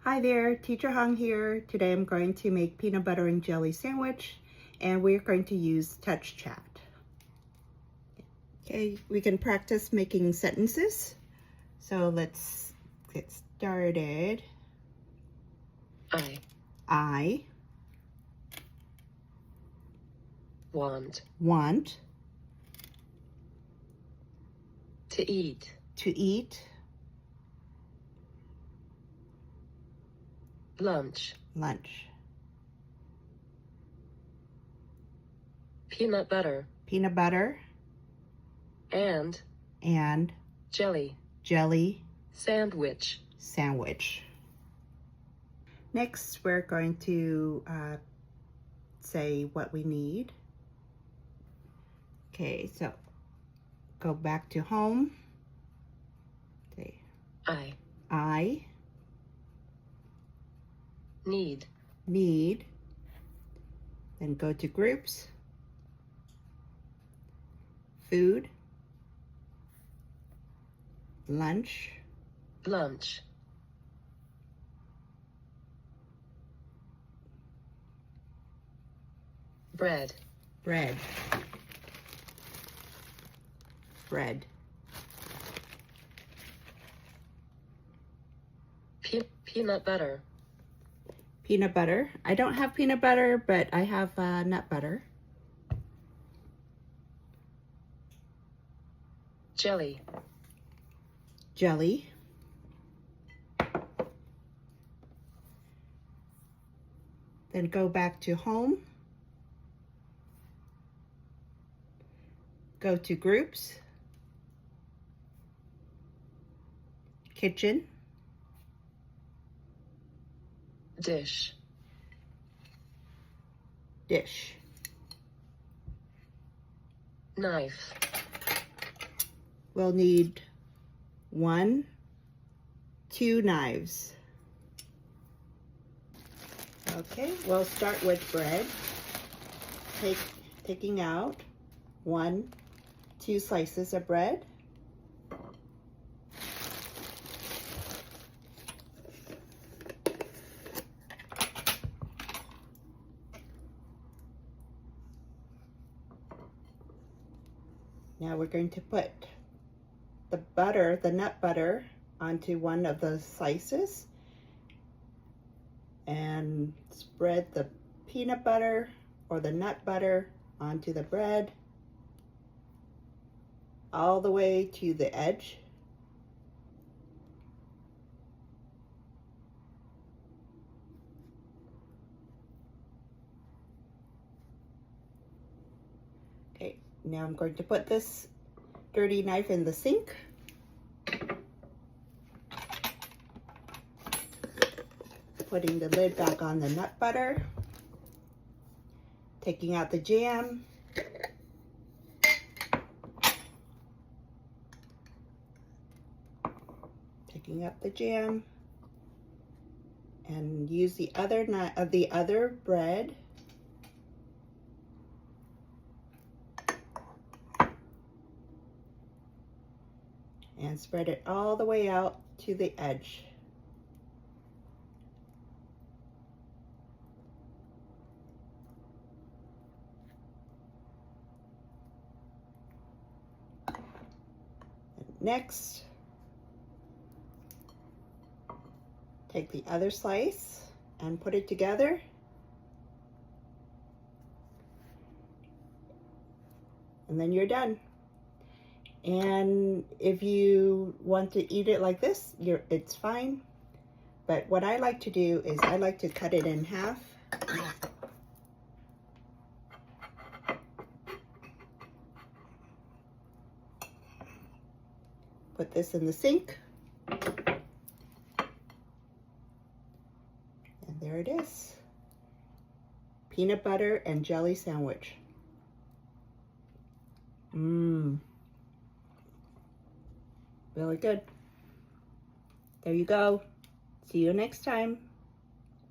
Hi there, Teacher Hong here. Today I'm going to make peanut butter and jelly sandwich, and we're going to use touchChat. Okay, we can practice making sentences. So let's get started. I want to eat lunch. Peanut butter and jelly sandwich. Next, we're going to say what we need. Okay, so go back to home. Say, I need then go to groups, food, lunch, bread, peanut butter, I don't have peanut butter, but I have nut butter. jelly, then go back to home, go to groups, kitchen, dish, knife. We'll need 2 knives. Okay, we'll start with bread. Taking out 2 slices of bread. Now we're going to put the nut butter, onto one of the slices and spread the peanut butter or the nut butter onto the bread all the way to the edge. Okay, now I'm going to put this dirty knife in the sink. Putting the lid back on the nut butter. Taking out the jam. Taking out the jam. And use the other bread. And spread it all the way out to the edge. Next, take the other slice and put it together. And then you're done. And if you want to eat it like this, it's fine. But what I like to do is I like to cut it in half. Put this in the sink. And there it is. Peanut butter and jelly sandwich. Really good. There you go. See you next time.